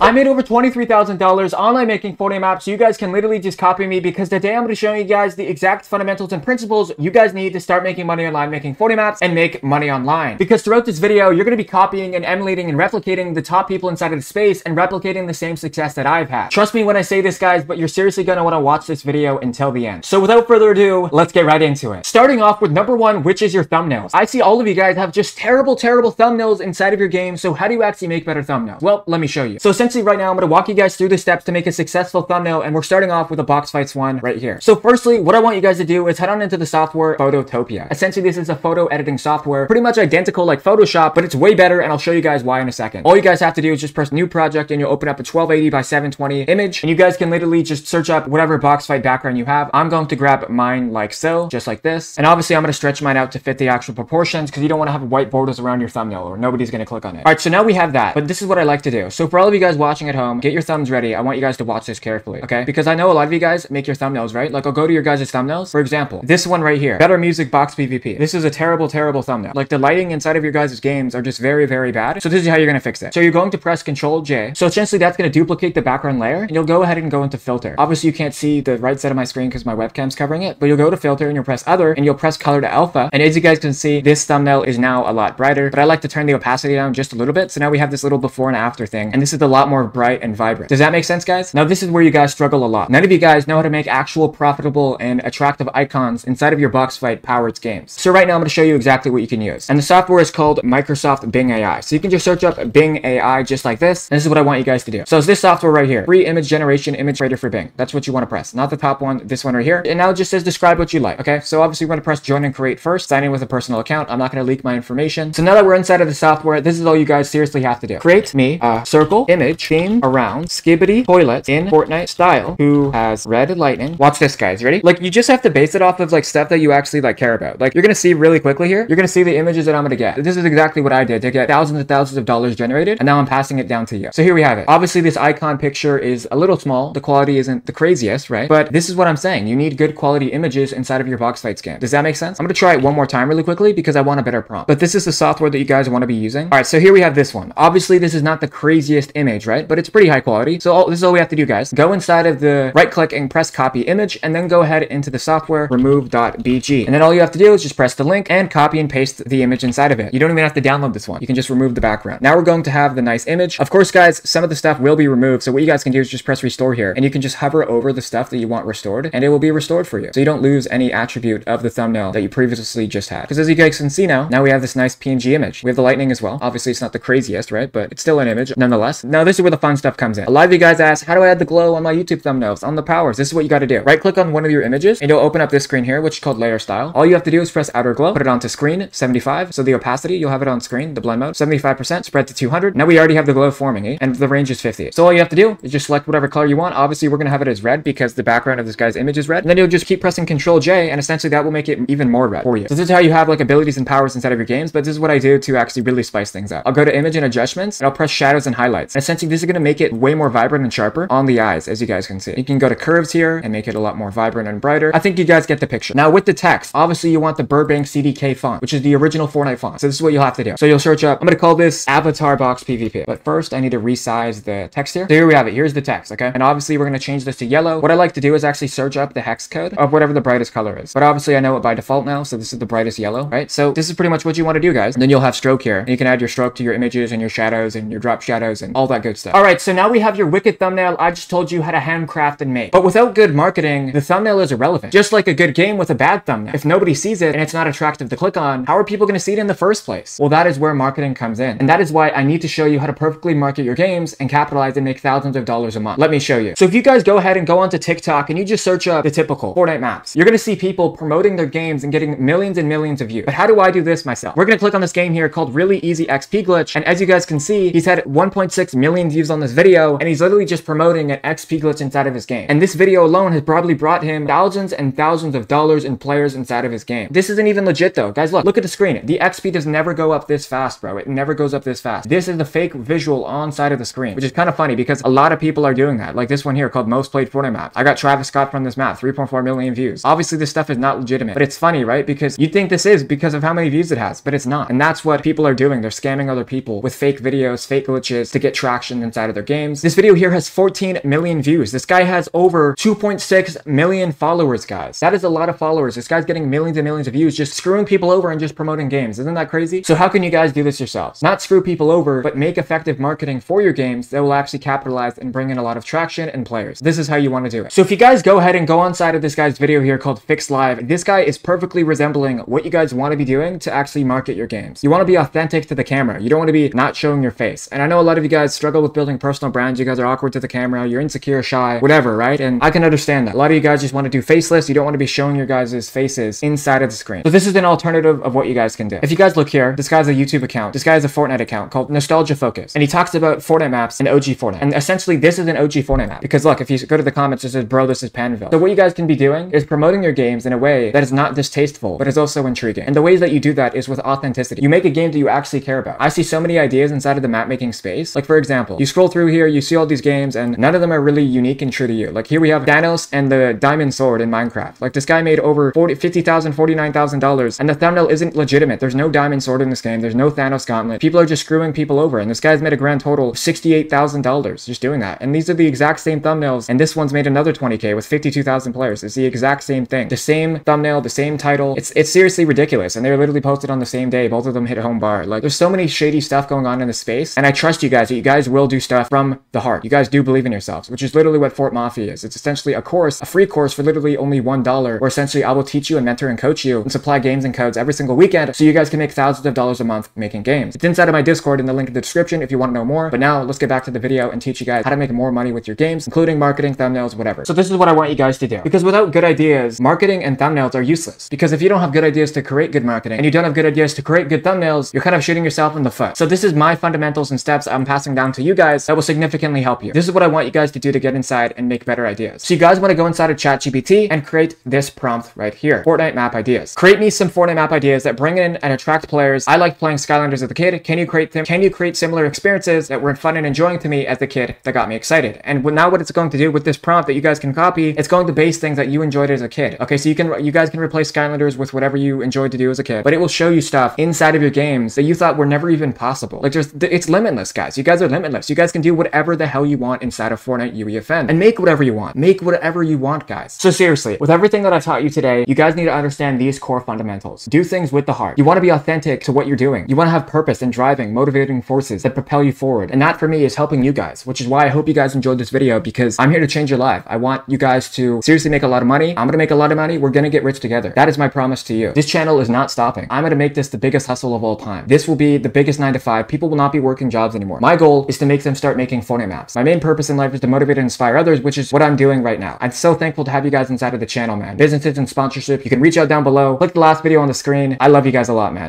I made over $23,000 online making Fortnite maps, so you guys can literally just copy me because today I'm going to show you guys the exact fundamentals and principles you guys need to start making money online making Fortnite maps and make money online. Because throughout this video, you're going to be copying and emulating and replicating the top people inside of the space and replicating the same success that I've had. Trust me when I say this, guys, but you're seriously going to want to watch this video until the end. So without further ado, let's get right into it. Starting off with number one, which is your thumbnails. I see all of you guys have just terrible thumbnails inside of your game, so how do you actually make better thumbnails? Well, let me show you. So essentially right now, I'm going to walk you guys through the steps to make a successful thumbnail, and we're starting off with a box fights one right here. So firstly, what I want you guys to do is head on into the software Phototopia. Essentially, this is a photo editing software, pretty much identical like Photoshop, but it's way better, and I'll show you guys why in a second. All you guys have to do is just press new project, and you'll open up a 1280 by 720 image, and you guys can literally just search up whatever box fight background you have. I'm going to grab mine like so, just like this, and obviously I'm going to stretch mine out to fit the actual proportions because you don't want to have white borders around your thumbnail or nobody's going to click on it. All right, so now we have that, but this is what I like to do. So for all of you guys watching at home, get your thumbs ready. I want you guys to watch this carefully, okay? Because I know a lot of you guys make your thumbnails, right? Like I'll go to your guys' thumbnails. For example, this one right here, Better Music Box PvP. This is a terrible thumbnail. Like the lighting inside of your guys' games are just very bad. So this is how you're going to fix it. So you're going to press Control J. So essentially that's going to duplicate the background layer, and you'll go ahead and go into filter. Obviously you can't see the right side of my screen because my webcam's covering it, but you'll go to filter and you'll press other and you'll press color to alpha. And as you guys can see, this thumbnail is now a lot brighter, but I like to turn the opacity down just a little bit. So now we have this little before and after thing, and this is a lot more bright and vibrant. Does that make sense, guys? Now this is where you guys struggle a lot. None of you guys know how to make actual profitable and attractive icons inside of your box fight powered games. So right now I'm going to show you exactly what you can use. And the software is called Microsoft Bing AI. So you can just search up Bing AI just like this. And this is what I want you guys to do. So it's this software right here. Free image generation image creator for Bing. That's what you want to press. Not the top one, this one right here. And now it just says describe what you like. Okay, so obviously we're going to press join and create first. Sign in with a personal account. I'm not going to leak my information. So now that we're inside of the software, this is all you guys seriously have to do. Create me a circle image theme around Skibidi toilet in Fortnite style who has red lightning. Watch this, guys. Ready? Like you just have to base it off of like stuff that you actually like care about. Like you're gonna see really quickly here, you're gonna see the images that I'm gonna get. This is exactly what I did to get thousands and thousands of dollars generated, and now I'm passing it down to you. So here we have it. Obviously this icon picture is a little small, the quality isn't the craziest, right? But this is what I'm saying. You need good quality images inside of your box fights game. Does that make sense? I'm gonna try it one more time really quickly because I want a better prompt. But this is the software that you guys want to be using. All right, so here we have this one. Obviously this is not the craziest image, right? But it's pretty high quality. So this is all we have to do, guys. Go inside of the right click and press copy image, and then go ahead into the software remove.bg, and then all you have to do is just press the link and copy and paste the image inside of it. You don't even have to download this one. You can just remove the background. Now we're going to have the nice image. Of course, guys, some of the stuff will be removed, so what you guys can do is just press restore here, and you can just hover over the stuff that you want restored, and it will be restored for you, so you don't lose any attribute of the thumbnail that you previously just had. Because as you guys can see now we have this nice PNG image. We have the lightning as well. Obviously it's not the craziest, right? But it's still an image nonetheless. Now this is where the fun stuff comes in. A lot of you guys ask, how do I add the glow on my YouTube thumbnails, on the powers? This is what you got to do. Right click on one of your images and you'll open up this screen here, which is called layer style. All you have to do is press outer glow, put it onto screen 75. So the opacity, you'll have it on screen, the blend mode 75%, spread to 200. Now we already have the glow forming, and the range is 50. So all you have to do is just select whatever color you want. Obviously we're going to have it as red because the background of this guy's image is red. And then you'll just keep pressing Control J, and essentially that will make it even more red for you. So this is how you have like abilities and powers inside of your games, but this is what I do to actually really spice things up. I'll go to image and adjustments, and I'll press shadows and highlights. And essentially this is going to make it way more vibrant and sharper on the eyes, as you guys can see. You can go to curves here and make it a lot more vibrant and brighter. I think you guys get the picture. Now with the text, obviously you want the Burbank CDK font, which is the original Fortnite font. So this is what you'll have to do. So you'll search up, I'm going to call this Avatar Box PvP. But first I need to resize the text here. So here we have it. Here's the text, okay? And obviously we're going to change this to yellow. What I like to do is actually search up the hex code of whatever the brightest color is. But obviously I know it by default now, so this is the brightest yellow, right? So this is pretty much what you want to do, guys. And then you'll have stroke here. And you can add your stroke to your images and your shadows and your drop shadows and all that good stuff. All right, so now we have your wicked thumbnail. I just told you how to handcraft and make. But without good marketing, the thumbnail is irrelevant. Just like a good game with a bad thumbnail. If nobody sees it and it's not attractive to click on, how are people going to see it in the first place? Well, that is where marketing comes in. And that is why I need to show you how to perfectly market your games and capitalize and make thousands of dollars a month. Let me show you. So if you guys go ahead and go onto TikTok and you just search up the typical Fortnite maps, you're going to see people promoting their games and getting millions and millions of views. But how do I do this myself? We're going to click on this game here called Really Easy XP Glitch. And as you guys can see, he's had 1.6 million views on this video, and he's literally just promoting an XP glitch inside of his game. And this video alone has probably brought him thousands and thousands of dollars in players inside of his game. This isn't even legit though. Guys, look at the screen. The XP does never go up this fast, bro. It never goes up this fast. This is the fake visual on side of the screen, which is kind of funny because a lot of people are doing that. Like this one here called Most Played Fortnite Map. I got Travis Scott from this map, 3.4 million views. Obviously this stuff is not legitimate, but it's funny, right? Because you'd think this is because of how many views it has, but it's not. And that's what people are doing. They're scamming other people with fake videos, fake glitches to get traction traction inside of their games. This video here has 14 million views. This guy has over 2.6 million followers, guys. That is a lot of followers. This guy's getting millions and millions of views just screwing people over and just promoting games. Isn't that crazy? So how can you guys do this yourselves? Not screw people over, but make effective marketing for your games that will actually capitalize and bring in a lot of traction and players. This is how you want to do it. So if you guys go ahead and go on side of this guy's video here called Fix Live, this guy is perfectly resembling what you guys want to be doing to actually market your games. You want to be authentic to the camera. You don't want to be not showing your face. And I know a lot of you guys struggle with building personal brands. You guys are awkward to the camera. You're insecure, shy, whatever, right? And I can understand that. A lot of you guys just want to do faceless. You don't want to be showing your guys' faces inside of the screen. So this is an alternative of what you guys can do. If you guys look here, this guy's a YouTube account. This guy has a Fortnite account called Nostalgia Focus. And he talks about Fortnite maps and OG Fortnite. And essentially this is an OG Fortnite map. Because look, if you go to the comments, it says, bro, this is Panville. So what you guys can be doing is promoting your games in a way that is not distasteful, but is also intriguing. And the ways that you do that is with authenticity. You make a game that you actually care about. I see so many ideas inside of the map making space. Like for example, you scroll through here, you see all these games and none of them are really unique and true to you. Like here we have Thanos and the Diamond Sword in Minecraft. Like this guy made over $50,000, $49,000 and the thumbnail isn't legitimate. There's no Diamond Sword in this game. There's no Thanos Gauntlet. People are just screwing people over and this guy's made a grand total of $68,000 just doing that. And these are the exact same thumbnails and this one's made another 20K with 52,000 players. It's the exact same thing. The same thumbnail, the same title. It's seriously ridiculous and they were literally posted on the same day. Both of them hit home bar. Like there's so many shady stuff going on in the space and I trust you guys that you guys will do stuff from the heart. You guys do believe in yourselves, which is literally what Fort Mafia is. It's essentially a course, a free course for literally only $1 where essentially I will teach you and mentor and coach you and supply games and codes every single weekend so you guys can make thousands of dollars a month making games. It's inside of my Discord in the link in the description if you want to know more. But now let's get back to the video and teach you guys how to make more money with your games, including marketing, thumbnails, whatever. So this is what I want you guys to do. Because without good ideas, marketing and thumbnails are useless. Because if you don't have good ideas to create good marketing and you don't have good ideas to create good thumbnails, you're kind of shooting yourself in the foot. So this is my fundamentals and steps I'm passing down to you guys that will significantly help you. This is what I want you guys to do to get inside and make better ideas. So you guys want to go inside of ChatGPT and create this prompt right here. Fortnite map ideas. Create me some Fortnite map ideas that bring in and attract players. I like playing Skylanders as a kid. Can you create them? Can you create similar experiences that were fun and enjoying to me as a kid that got me excited? And now what it's going to do with this prompt that you guys can copy, it's going to base things that you enjoyed as a kid. Okay, so you guys can replace Skylanders with whatever you enjoyed to do as a kid, but it will show you stuff inside of your games that you thought were never even possible. Like it's limitless, guys. You guys are limitless. You guys can do whatever the hell you want inside of Fortnite UEFN and make whatever you want. Make whatever you want, guys. So seriously, with everything that I taught you today, you guys need to understand these core fundamentals. Do things with the heart. You want to be authentic to what you're doing. You want to have purpose and driving, motivating forces that propel you forward. And that for me is helping you guys, which is why I hope you guys enjoyed this video because I'm here to change your life. I want you guys to seriously make a lot of money. I'm going to make a lot of money. We're going to get rich together. That is my promise to you. This channel is not stopping. I'm going to make this the biggest hustle of all time. This will be the biggest 9 to 5. People will not be working jobs anymore. My goal is to make them start making Fortnite maps. My main purpose in life is to motivate and inspire others, which is what I'm doing right now. I'm so thankful to have you guys inside of the channel, man. Businesses and sponsorship, you can reach out down below. Click the last video on the screen. I love you guys a lot, man.